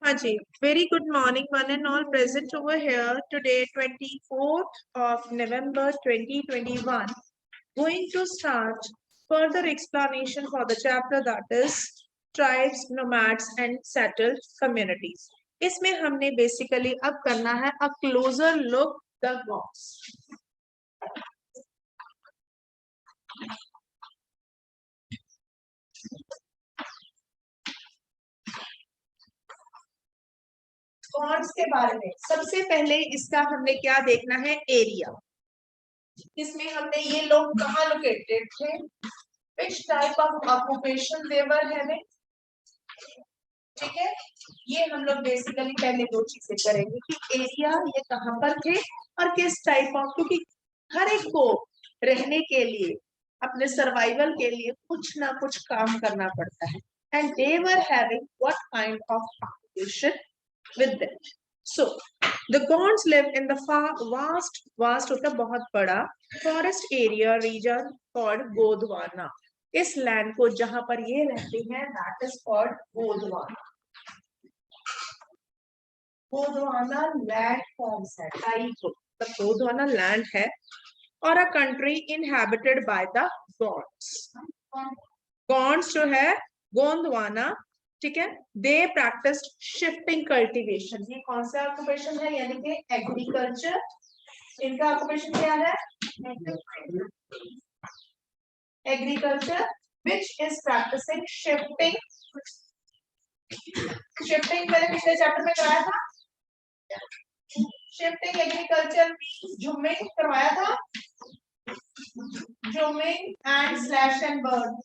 हाँ जी, very good morning one and all present over here today 24th of November 2021. Going to start further explanation for the chapter that is tribes, nomads and settled communities. इसमें हमने basically अब करना है a closer look the gods. Gods के बारे में सबसे पहले इसका हमने क्या देखना है एरिया। इसमें हमने ये लोग कहाँ लोकेटेड थे, which type of occupation they were having, ठीक है। ये हम लोग बेसिकली पहले दो चीजें करेंगे कि एरिया ये कहाँ पर थे और किस टाइप ऑफ, क्योंकि हर एक को रहने के लिए अपने सर्वाइवल के लिए कुछ ना कुछ काम करना पड़ता है and they were having what kind of occupation with them. So the Gonds live in the vast होता बहुत बड़ा forest area region called गोदवाना। इस लैंड को जहां पर ये रहती है that is called Gondwana. Gondwana land form है टाइप, तो गोदवाना लैंड है और a country inhabited by the gods. Gods जो है गोंदवाना, ठीक है, दे प्रैक्टिस शिफ्टिंग कल्टीवेशन। ये कौन सा ऑक्यूपेशन है, यानी कि एग्रीकल्चर। इनका ऑक्यूपेशन क्या है, agriculture which is practising shifting. Shifting मैंने पिछले चैप्टर में कराया था, शिफ्टिंग एग्रीकल्चर झूमिंग करवाया था, झूमिंग एंड स्लैश एंड बर्न।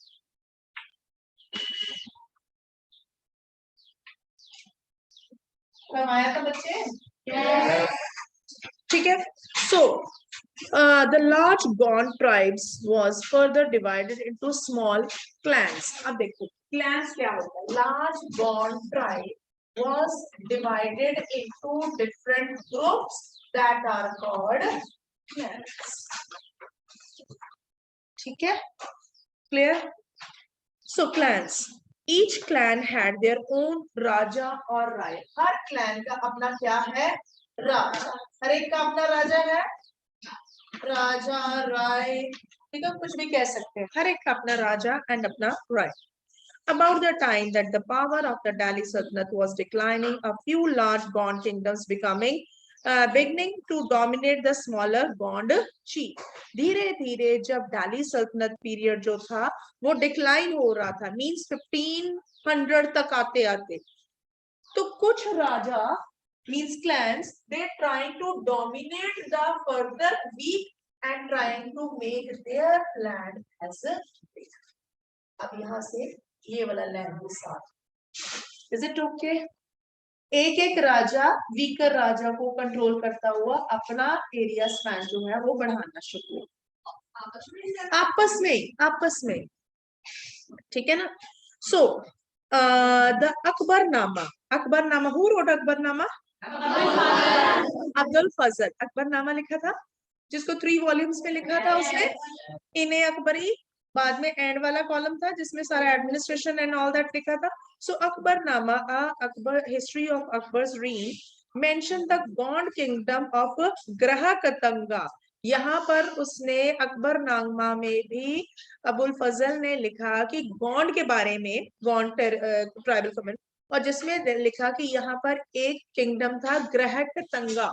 करवाया था बच्चे, ठीक है। सो the large Gond tribes was further divided into small clans. अब देखो clans क्या होता है, large Gond tribe was divided into different groups that are called clans. ठीक है, clear? So clans, each clan had their own राजा और राय। हर clan का अपना क्या है, राजा। हर एक का अपना राजा है, राजा राय, ठीक है, कुछ भी कह सकते हैं। हर एक का अपना राजा एंड अपना राय। About the time that the power of the Delhi Sultanate was declining, a few large Gond kingdoms beginning to dominate the smaller Gond chief. धीरे धीरे जब दिल्ली सल्तनत पीरियड जो था वो डिक्लाइन हो रहा था, मींस 1500 तक आते आते, तो कुछ राजा means clans they trying to dominate the further weak and trying to make their land as a big. अब यहाँ से ये वाला लैंड के साथ, इज इट ओके? एक एक राजा वीकर राजा को कंट्रोल करता हुआ अपना एरिया स्पैन जो है वो बढ़ाना शुरू, आपस में, ठीक है ना। So the Akbarnama, who wrote Akbarnama? Abdul Fazal Akbarnama लिखा था, जिसको 3 वॉल्यूम्स में लिखा था उसने। इन्हें अकबरी बाद में एंड वाला कॉलम था जिसमें सारा एडमिनिस्ट्रेशन एंड ऑल दैट लिखा था। So Akbarnama, Akbar history of Akbar's reign mention the Gond kingdom of Garhakatanga. यहाँ पर उसने अकबरनामा में भी अबुल फजल ने लिखा कि गॉन्ड के बारे में, गॉन्ड ट्राइबल कम्युनिटी, और जिसमें लिखा कि यहाँ पर एक किंगडम था ग्रहकतंगा,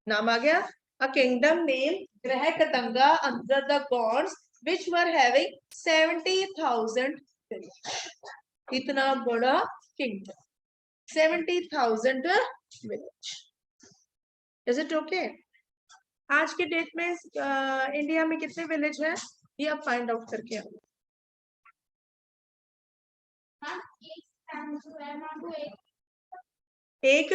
नाम आ गया, a kingdom named Grahakatanga under the Gonds which were having 70,000 villages. इतना बड़ा kingdom, 70,000 village. Is it okay? आज के डेट में इंडिया में कितने विलेज हैं ये आप फाइंड आउट करके आओ। एक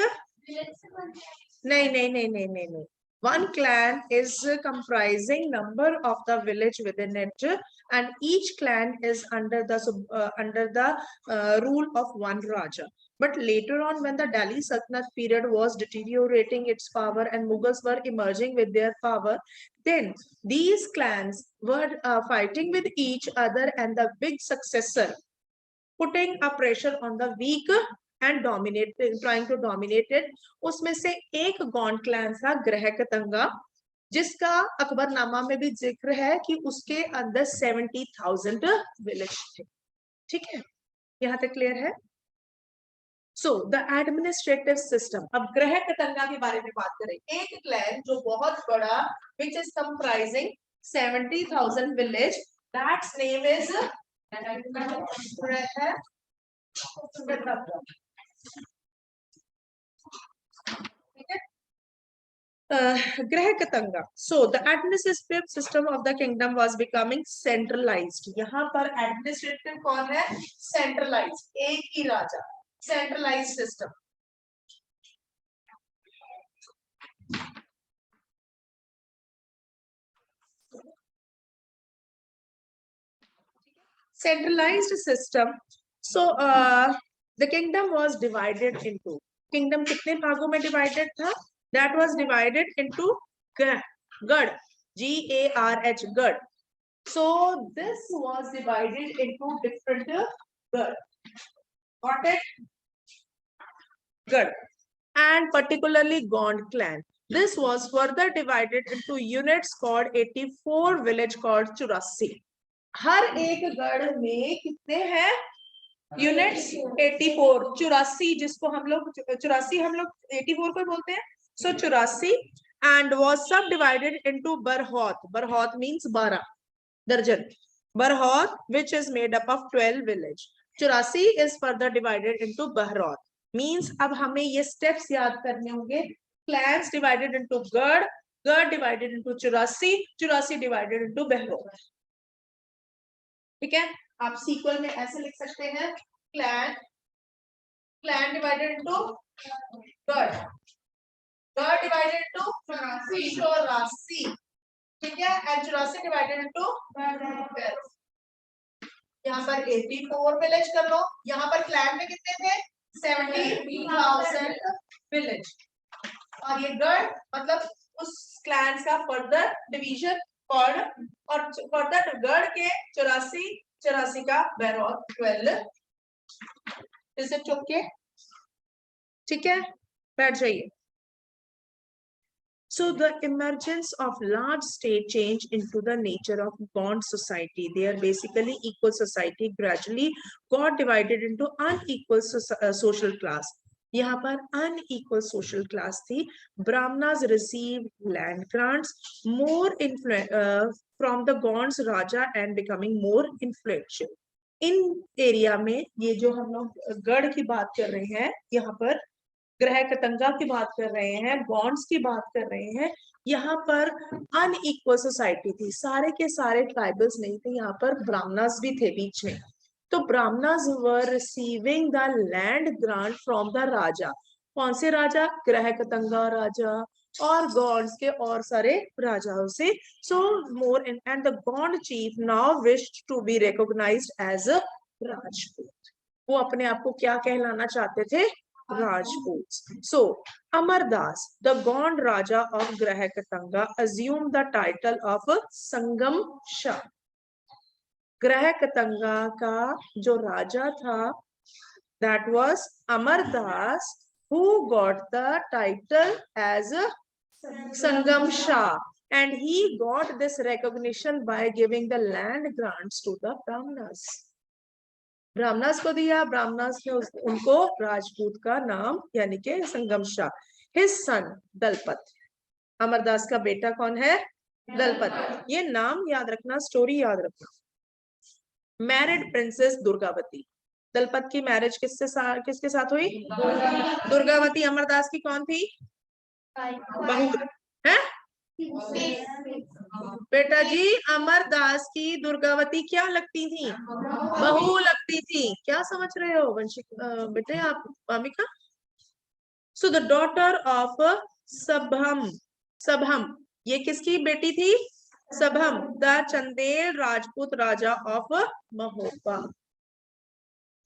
नहीं, one clan is comprising number of the village within it, and each clan is under the rule of one raja. But later on, when the Delhi Sultanate period was deteriorating its power and Mughals were emerging with their power, then these clans were fighting with each other, and the big successor putting a pressure on the weak and trying to dominate it. उसमें से एक Gond clan था ग्रहकतंगा, जिसका अकबरनामा में भी जिक्र है कि उसके अंदर 70,000 विलेज थे। ठीक है, यहाँ तक क्लियर है। सो द एडमिनिस्ट्रेटिव सिस्टम, अब ग्रहकतंगा के बारे में बात करें। एक क्लैन जो बहुत बड़ा, which is comprising 70,000 village, that's name is Garhakatanga. So the administrative system of the kingdom was becoming centralised. यहाँ पर एडमिनिस्ट्रेटिव कौन है? सेंट्रलाइज्ड, एक ही राजा, centralised system. Centralized system. So the kingdom was divided into, kingdom कितने भागों में divided था? That was divided into Gad, G-A-R-H, Gad. So this was divided into different Gad. Got it? Gad. And particularly Gond clan. This was further divided into units called 84, village called Churasi. हर एक गढ़ में कितने हैं units? 84, 84, जिसको हम लोग 84 को बोलते हैं। सो 84 एंड वाज सब divided into Barhaut. Barhaut means 12 दर्जन। Barhaut which is made up of 12 village. 84 is further divided into Barhaut. Means अब हमें ये स्टेप्स याद करने होंगे। क्लैंस डिवाइडेड इनटू गढ़, गढ़ डिवाइडेड इनटू 84, 84 डिवाइडेड इनटू बहरौत। ठीक है, आप सीक्वल में ऐसे लिख सकते हैं, क्लैन, क्लैन डिवाइडेड इनटू गढ़, गढ़ डिवाइडेड इनटू 84, ठीक है, एंड 84 डिवाइडेड इनटू बहरौत। यहाँ पर 84 विलेज कर लो। यहाँ पर क्लैन में कितने थे? 70,000 विलेज। और ये गढ़ मतलब उस क्लैन का फर्दर डिवीजन, और फर्दर गढ़ के 84 का बहरौत 12। इसे चुके, ठीक है, बैठ जाइए। So the emergence of large state change into the nature of bond society. They are basically equal society gradually got divided into unequal social class. यहाँ पर unequal social class थी। Brahmanas received land grants, more from the Gonds Raja and becoming more influential. In area में ये जो हम लोग गढ़ की बात कर रहे हैं, यहाँ पर ग्रहकतंगा की बात कर रहे हैं, गॉन्ड्स की बात कर रहे हैं, यहाँ पर अनइक्वल सोसाइटी थी। सारे के सारे ट्राइबल्स नहीं थे, यहाँ पर ब्राह्मणास भी थे बीच में। तो Brahmanas were receiving the land grant from the raja. कौन से राजा? ग्रहकतंगा राजा और गॉन्ड्स के और सारे राजाओं से। So more and the Gond chief now wished to be recognised as a Rajput. वो अपने आप को क्या कहलाना चाहते थे? Rajputs. So Amardas, the Gond Raja of Grahakatanga, assumed the title of Sangam Shah. ग्रहकतंगा का जो राजा था, that was Amardas, who got the title as Sangam Shah, and he got this recognition by giving the land grants to the Brahmanas. Brahmanas को दिया, ब्राह्मणास ने उनको राजपूत का नाम यानी कि संगम शाह। हिज सन दलपत, अमरदास का बेटा कौन है? दलपत। ये नाम याद रखना, स्टोरी याद रखना। Married princess Durgavati. दलपत की मैरिज किसके साथ हुई? दुर्गावती। अमरदास की कौन थी? बहू है बेटा जी। अमरदास की दुर्गावती क्या लगती थी? बहू लगती थी। क्या समझ रहे हो वंशिक बेटे आप, मामिका? So the daughter of Sabham, Sabham ये किसकी बेटी थी? Sabham, the Chandel Rajput raja of Mahoba.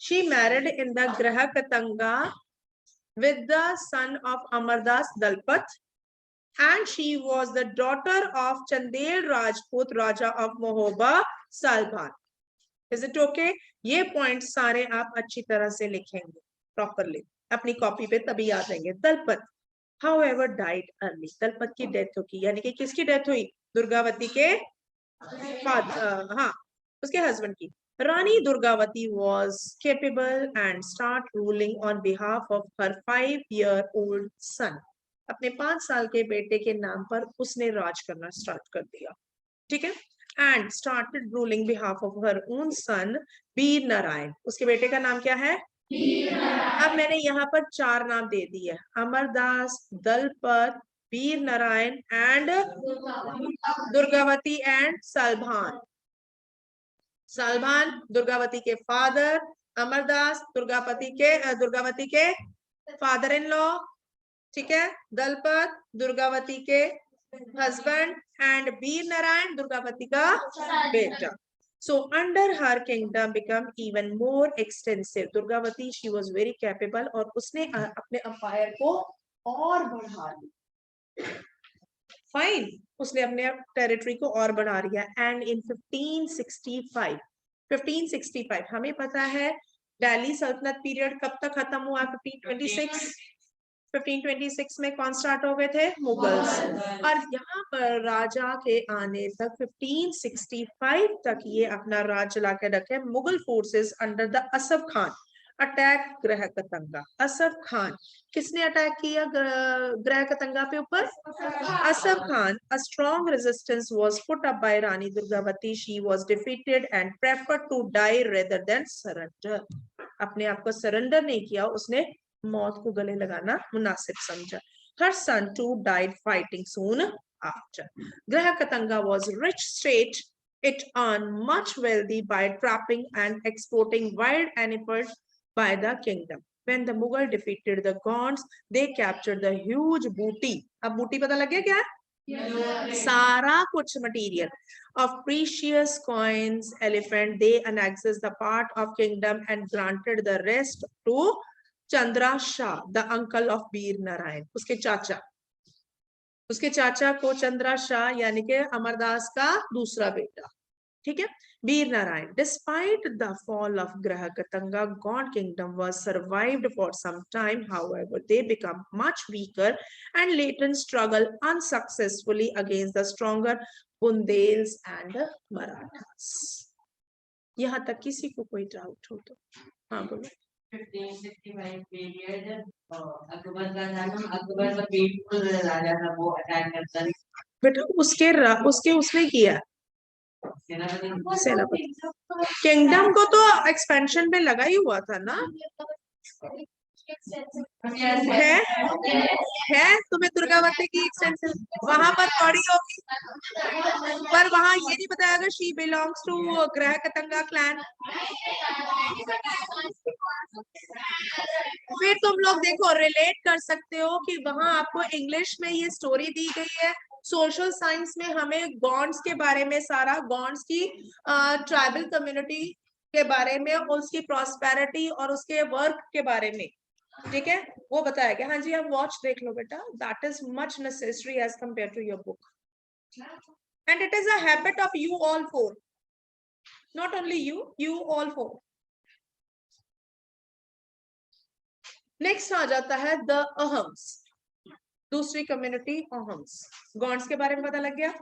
She married in the Garhakatanga with the son of Amardas Dalpat, and she was the daughter of Chandel Rajput Raja of Mohoba Salban. Is it okay? ये पॉइंट सारे आप अच्छी तरह से लिखेंगे। प्रॉपरली, अपनी कॉपी पे तभी आ जाएंगे। Dalpat however died early, Dalpat की डेथ होगी, यानी कि किसकी डेथ हुई? दुर्गावती के हाँ, उसके हस्बैंड की। Rani Durgavati was capable and start ruling on behalf of her 5-year-old son. अपने 5 साल के बेटे के नाम पर उसने राज करना स्टार्ट कर दिया, ठीक है। And started ruling behalf of her own son Vir Narayan, उसके बेटे का नाम क्या है? अब मैंने यहाँ पर 4 नाम दे दिए, अमरदास, दलपत, वीर नारायण एंड दुर्गावती एंड सलभान। सलभान दुर्गावती के फादर, अमरदास दुर्गावती के फादर इन लॉ, ठीक है, दलपत दुर्गावती के हस्बैंड एंड वीर नारायण दुर्गावती का बेटा। So under her kingdom become even more extensive. Durgavati she was very capable और उसने अपने अंपायर को और बढ़ा लिया। फाइन, उसने अपने टेरिटरी को और बढ़ा लिया। एंड इन 1565 हमें पता है दिल्ली सल्तनत पीरियड कब तक खत्म हुआ? 1526 में कौन स्टार्ट हो गए थे? मुगल्स। और यहाँ पर राजा के आने तक 1565 तक ये अपना राज चला के रखे Mughal forces under the Asaf Khan. Attack Garhakatanga, Asaf Khan, किसने अटैक किया ग्रहकतंगा पे ऊपर? Asaf Khan. A strong resistance was put up by Rani Durgavati. She was defeated and preferred to die rather than surrender. अपने आप को सरेंडर नहीं किया, उसने मौत को गले लगाना मुनासिब समझा। Her son too died fighting soon after. Grahakatanga was a rich state. It earned much wealthy by trapping and exporting wild animals by the kingdom. When the Mughal defeated the Gonds, they captured the huge booty. अब booty पता लग गया क्या? सारा कुछ material of precious coins, elephant. They annexed the part of kingdom and granted the rest to Chandra Shah, the uncle of Veer Narayan. उसके चाचा को चंद्रा शाह यानी कि अमरदास का दूसरा बेटा, ठीक है, Veer Narayan. Despite the fall of Grahakatanga, Gond kingdom was survived for some time. However, they become much weaker and later struggle unsuccessfully against the stronger Bundels and Marathas. यहाँ तक किसी को कोई डाउट हो तो हाँ बोलो। 1565 पीरियड अकबर का था ना, अकबर का पीपुल राजा था, वो अटैक करता है बेटा उसके उसने किया सेनापति। किंगडम को तो एक्सपेंशन में लगा ही हुआ था ना, है तुम्हें दुर्गावती की एक्सटेंशन वहां पर पड़ी होगी, पर वहां ये नहीं बताया शी बिलोंग्स टू ग्रहकतंगा क्लैन। फिर तुम लोग देखो रिलेट कर सकते हो कि वहां आपको इंग्लिश में ये स्टोरी दी गई है, सोशल साइंस में हमें गॉन्ड्स के बारे में, सारा गॉन्ड्स की ट्राइबल कम्युनिटी के बारे में, उसकी प्रॉस्पेरिटी और उसके वर्क के बारे में, ठीक है, वो बताया गया। हाँ जी, आप वॉच देख लो बेटा, that is much necessary as compare to your book and it is a habit of you all four, not only you all four. Next आ जाता है द अहम्स, दूसरी कम्युनिटी अहम्स। गॉन्ड्स के बारे में पता लग गया।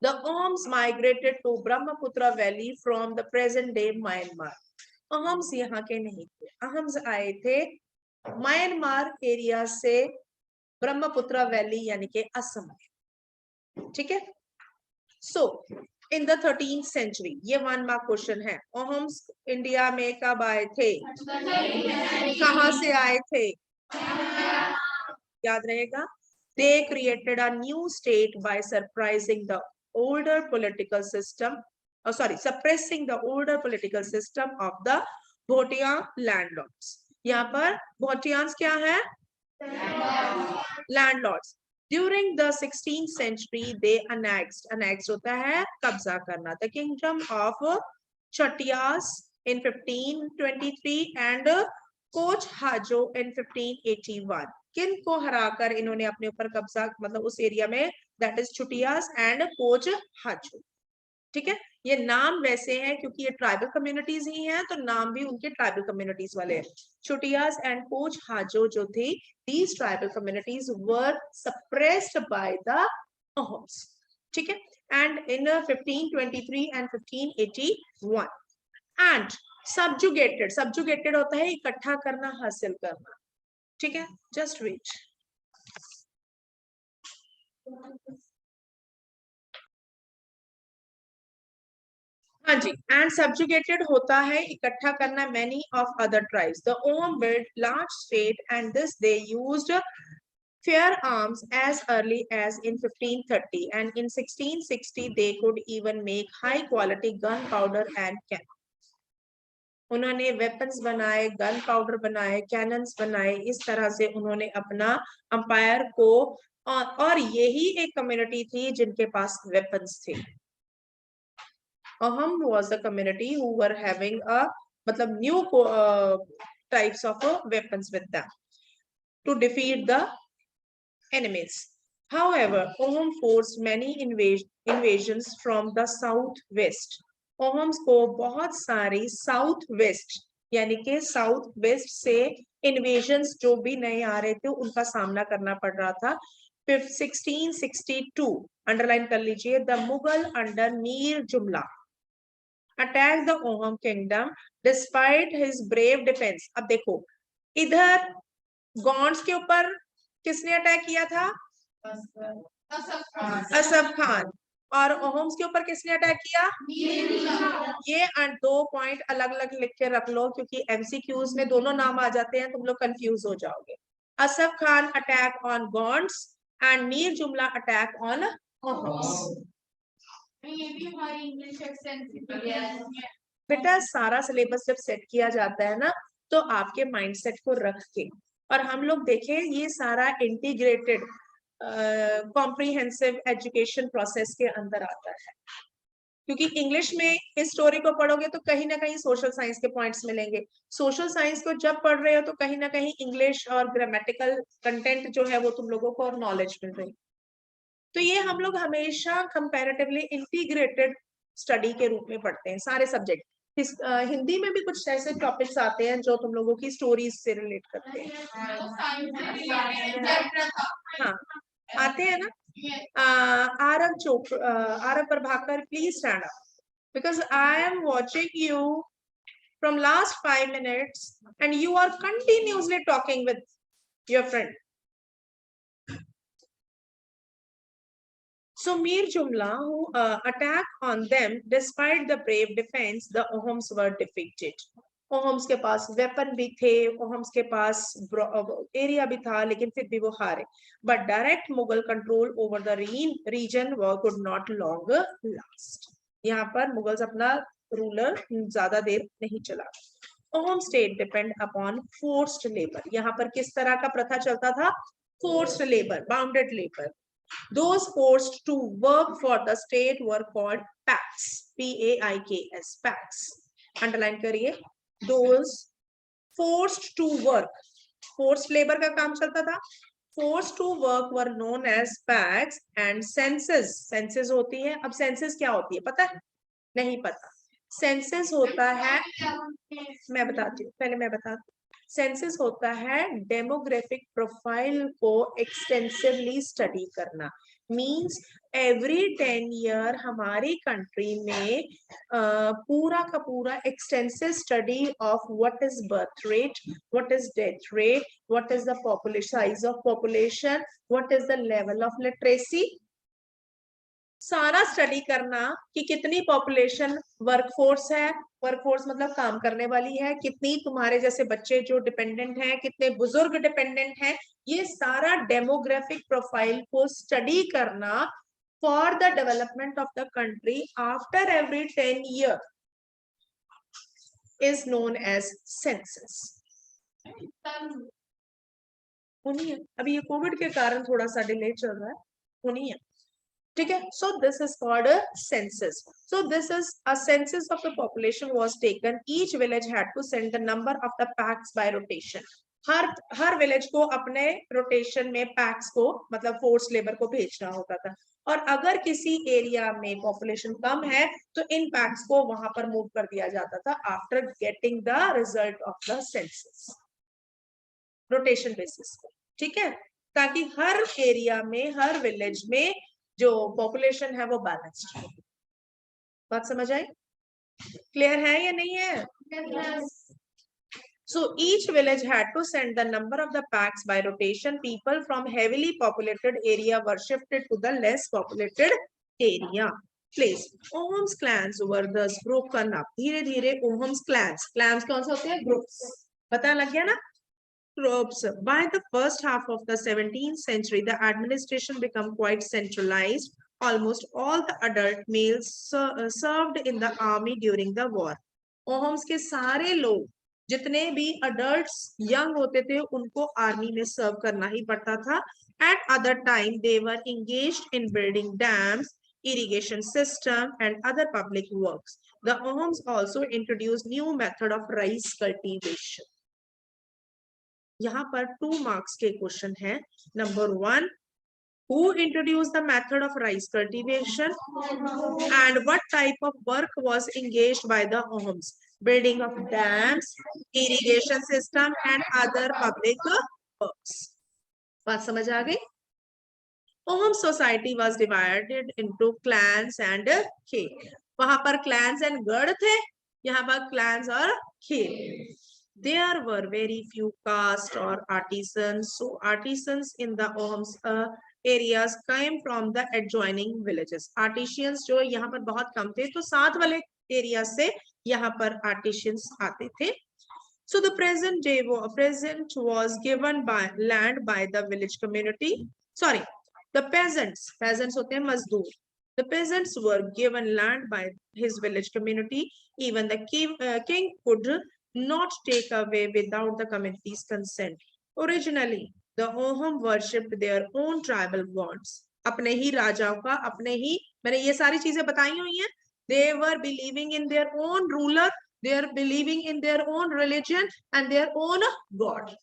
The Ahams migrated to Brahmaputra Valley from the present day Myanmar. अहम्स यहाँ के नहीं थे, अहम्स आए थे म्यांमार एरिया से ब्रह्मपुत्र वैली यानी के असम, ठीक है। सो इन द 13th century, ये 1 मार्क क्वेश्चन है, अहम्स इंडिया में कब आए थे, कहां से आए थे, याद रहेगा। They created a new state by surprising the older political system, suppressing the older political system of the Bhotiya landlords. यहाँ पर Bhotians क्या है? Landlords. During the 16th century, they annexed होता है कब्जा करना, the kingdom of Chattias in 1523 and coach Hajo in 1581. किन को हराकर इन्होंने अपने ऊपर कब्जा, मतलब उस एरिया में, दैट इज चुटियास एंड कोच हाजो, ठीक है, ये नाम वैसे हैं क्योंकि ये ट्राइबल कम्युनिटीज ही हैं, तो नाम भी उनके ट्राइबल कम्युनिटीज वाले हैं। चुटियास एंड कोच हाजो जो थे, these tribal communities were suppressed by the Ahoms, ठीक है, and in 1523 and 1581 and subjugated होता है इकट्ठा करना, हासिल करना, ठीक है, just wait। हाँ जी, एंड सब्जुगेटेड होता है इकट्ठा करना many of other tribes. The Ahom build large state and this they used fair arms as early as in 1530 and in 1660 they could even make high quality gunpowder and cannon। उन्होंने weapons बनाए, gun powder बनाए, cannons बनाए, इस तरह से उन्होंने अपना umpire को और यही एक कम्युनिटी थी जिनके पास वेपन्स थे। Aham was a community who were having a matlab new types of weapons with them to defeat the enemies. However, Aham forced many invasions from the southwest। Ahams को बहुत सारी साउथ वेस्ट यानी कि south west से invasions जो भी नए आ रहे थे उनका सामना करना पड़ रहा था। 1662 अंडरलाइन कर लीजिए, द मुगल अंडर मीर जुमला attacked the Oham kingdom despite his brave defense। अब देखो इधर गॉन्ड्स के ऊपर किसने अटैक किया था? असफ खान। और ओहम्स के ऊपर किसने अटैक किया? ये दो पॉइंट अलग अलग लिख के रख लो क्योंकि एमसीक्यूज में दोनों नाम आ जाते हैं, तुम लोग कंफ्यूज हो जाओगे। Asaf Khan attack on Gonds and Mir Jumla attack on Ohm's. ये भी हमारी इंग्लिश एक्सेंट बेटा सारा सिलेबस जब सेट किया जाता है ना तो आपके माइंडसेट को रख के, और हम लोग देखें ये सारा इंटीग्रेटेड कॉम्प्रिहेंसिव एजुकेशन प्रोसेस के अंदर आता है। क्योंकि इंग्लिश में इस स्टोरी को पढ़ोगे तो कहीं ना कहीं सोशल साइंस के पॉइंट्स मिलेंगे, सोशल साइंस को जब पढ़ रहे हो तो कहीं ना कहीं इंग्लिश और ग्रामेटिकल कंटेंट जो है वो तुम लोगों को और नॉलेज मिल रही। तो ये हम लोग हमेशा कंपैरेटिवली इंटीग्रेटेड स्टडी के रूप में पढ़ते हैं सारे सब्जेक्ट। हिंदी में भी कुछ ऐसे टॉपिक्स आते हैं जो तुम लोगों की स्टोरीज से रिलेट करते हैं। हाँ आते हैं ना। Aarav Prabhakar please stand up because I am watching you from last 5 minutes and you are continuously talking with your friend. So Mir Jumla, who attacked on them despite the brave defense, the Ahoms were defeated. Ahoms के पास weapon भी थे, Ahoms के पास area भी था, लेकिन फिर भी वो हारे। But direct Mughal control over the region could not longer last. यहाँ पर मुगल्स अपना रूलर ज्यादा देर नहीं चला। Ahom state depend upon forced labor। यहाँ पर किस तरह का प्रथा चलता था? Forced labor, bounded labor। Those forced to work for the state were called packs, P-A-I-K-S, packs। Underline करिए, those forced to work, forced labor का काम चलता था, forced to work were known as packs and census होती है। अब census क्या होती है पता है? नहीं पता। census होता है, मैं बताती हूँ, पहले मैं बताती हूँ। सेंसस होता है डेमोग्राफिक प्रोफाइल को एक्सटेंसिवली स्टडी करना। मींस एवरी 10 ईयर हमारी कंट्री में पूरा का पूरा extensive study of what is birth rate, what is death rate, what is the population, size of population, what is the level of literacy, सारा study करना कि कितनी पॉपुलेशन वर्कफोर्स है, वर्कफोर्स मतलब काम करने वाली है, कितनी तुम्हारे जैसे बच्चे जो डिपेंडेंट हैं, कितने बुजुर्ग डिपेंडेंट हैं, ये सारा डेमोग्राफिक प्रोफाइल को स्टडी करना for the development of the country after every 10 year is known as census. सुनिए अभी ये कोविड के कारण थोड़ा सा डिले चल रहा है, सुनिए ठीक है। So this is called a census. So this is a census of the population was taken. Each village had to send the number of the packs by rotation. Her village को अपने rotation में PACS को मतलब force labour को भेजना होता था, और अगर किसी एरिया में पॉपुलेशन कम है तो इन पैक्स को वहां पर मूव कर दिया जाता था after getting the result of the census, rotation basis पे, ठीक है, ताकि हर एरिया में हर विलेज में जो पॉपुलेशन है वो बैलेंस्ड हो। बात समझ आई? क्लियर है या नहीं है? Yes. So each village had to send the number of the packs by rotation. People from heavily populated area were shifted to the less populated area. Place. Ohm's clans were thus broken up. धीरे धीरे Ohm's clans कौन से होते हैं? Groups. पता लग गया ना? Groups. By the first half of the 17th century, the administration became quite centralized. Almost all the adult males served in the army during the war. Ohm's के सारे लोग जितने भी अडल्ट्स यंग होते थे उनको आर्मी में सर्व करना ही पड़ता था. Eight other time they were engaged in building dams, irrigation system and other public works. The Ohms also introduced new method of rice cultivation. यहाँ पर 2 marks के क्वेश्चन है. Number 1, who introduced the method of rice cultivation and what type of work was engaged by the Ohms? Building of dams, irrigation system and other public works. बात समझ आ गई? Ohm society was divided into clans and khel. वहां पर clans and गढ़ थे, यहाँ पर clans और खेल. There were very few caste or artisans. So artisans in the Ohms areas came from the adjoining villages. Artisans जो यहाँ पर बहुत कम थे, तो साथ वाले एरिया से यहाँ पर artisans आते थे. So the present was given by land by the village community. Sorry, the peasants होते हैं मजदूर. The peasants were given land by his village community. Even the king could not take away without the community's consent. Originally, the Oham worshipped their own tribal gods. अपने ही राजाओं का, अपने ही, मैंने ये सारी चीजें बताई हुई हैं. They were believing in their own ruler, they are believing in their own religion and their own god.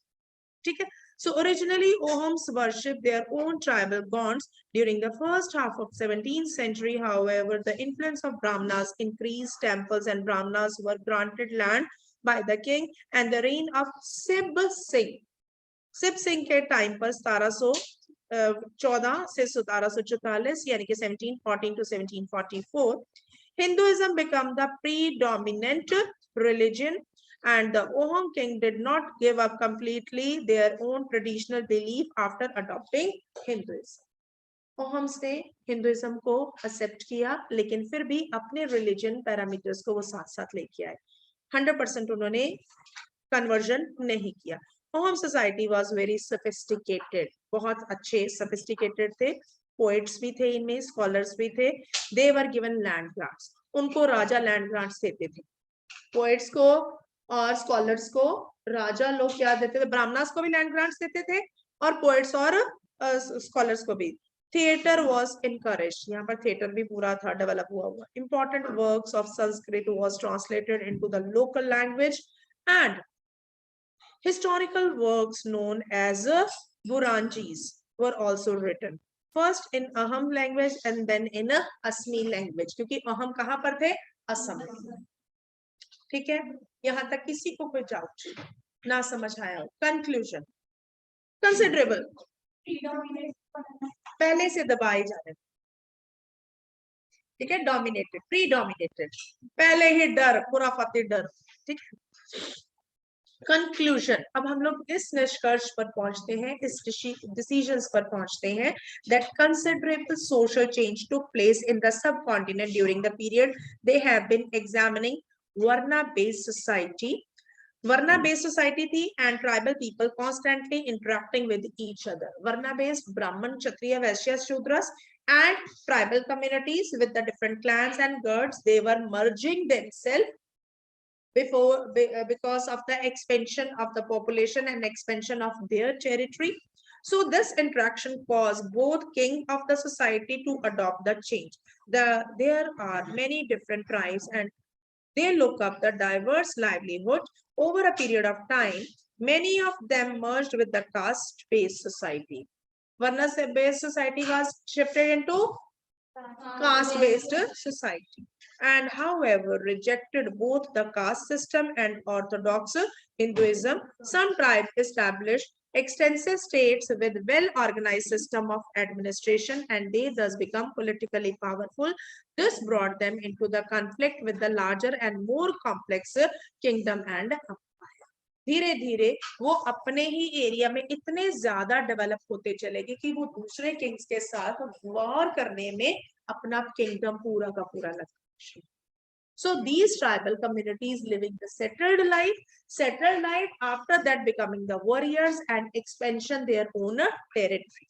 ठीक है? So originally Ohms worshipped their own tribal gods. During the first half of 17th century, however, the influence of Brahmanas increased. Temples and Brahmanas were granted land by the king, and the reign of Sib Singh. Sib Singh के time पर 1714 से 1744 यानी कि 1714 to 1744 Hinduism became the predominant religion, and the Oham king did not give up completely their own traditional belief after adopting Hinduism. Ohams ने Hinduism को accept किया, लेकिन फिर भी अपने रिलीजन पैरामीटर्स को वो साथ साथ लेके आए. 100% उन्होंने कन्वर्जन नहीं किया. Oham society was very sophisticated. बहुत अच्छे sophisticated थे. पोएट्स भी थे इनमें, स्कॉलर्स भी थे. दे वर गिवन लैंड ग्रांट्स. उनको राजा लैंड ग्रांट्स देते थे. पोएट्स को और स्कॉलर्स को राजा लोग क्या देते थे? ब्राह्मणास को भी लैंड ग्रांट्स देते थे और पोएट्स और स्कॉलर्स को भी. Theatre was encouraged. यहाँ पर थिएटर भी पूरा था डेवलप हुआ. Important works of Sanskrit was translated into the local language and historical works known as Buranjis were also written. First in Aham language and then in Asmi language. क्योंकि अहम कहाँ पर थे? असम. ठीक है, यहाँ तक किसी को कोई डाउट ना समझ आया? कंक्लूजन. कंसिडरेबल पहले से दबाए जा रहे. ठीक है, डोमिनेटेड, प्रीडोमिनेटेड, पहले ही डर, पूरा फतेह डर. ठीक है. कंक्लूजन. अब हम लोग इस निष्कर्ष पर पहुंचते हैं, इस डिसीजंस पर पहुंचते हैं that considerable social change took place in the subcontinent during the period they have been examining. Varna based society थी and tribal people constantly interacting with each other. Varna based Brahman, Kshatriya, Vaishya, Shudras and tribal communities with the different clans and girds, they were merging themselves because of the expansion of the population and expansion of their territory. So this interaction caused both king of the society to adopt the change. There are many different tribes and they look up the diverse livelihood over a period of time. Many of them merged with the caste-based society. Varna-based society was shifted into caste-based society, and however rejected both the caste system and orthodox Hinduism. Some tribes established extensive states with well-organized system of administration, and they thus become politically powerful. This brought them into the conflict with the larger and more complex kingdom and empire. धीरे धीरे वो अपने ही area में इतने ज्यादा develop होते चलेंगे कि वो दूसरे किंग्स के साथ वॉर करने में अपना किंगडम पूरा का पूरा लगा. So these tribal communities living the settled life after that becoming the warriors and expansion their own territory.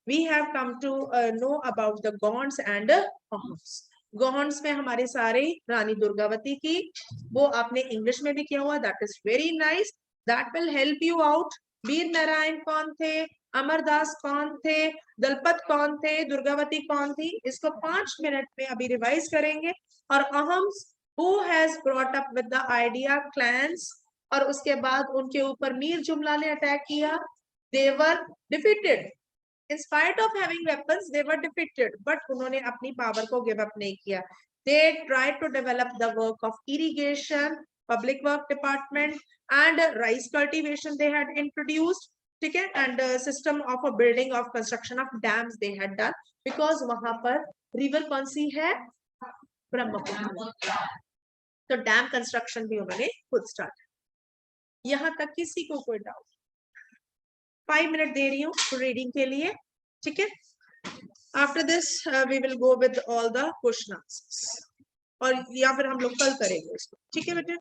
We have come to know about the Gonds and Ahams. Gonds में हमारे सारे रानी दुर्गावती की, वो आपने इंग्लिश में भी किया हुआ, that is very nice, that will help you out. Veer Narayan कौन थे, अमरदास कौन थे, दलपत कौन थे, दुर्गावती कौन थी, इसको 5 मिनट में अभी रिवाइज करेंगे. और अहम्स, who has brought up with the idea clans, और उसके बाद उनके ऊपर मीर जुमला ने अटैक किया. They were defeated. In spite of having weapons, they were defeated, but उन्होंने अपनी power को give up नहीं किया. They tried to develop the work of irrigation, public work department, and rice cultivation they had introduced. ठीक है, and system of a building of construction of dams they had done, because वहां पर river कौन सी है, ब्रह्मपुत्र, तो dam construction भी उन्होंने खुद स्टार्ट. यहाँ तक किसी को कोई डाउट? 5 मिनट दे रही हूँ रीडिंग के लिए, ठीक है. After this we will go with all the question answers, और या फिर हम लोग कल करेंगे इसको, ठीक है बेटे.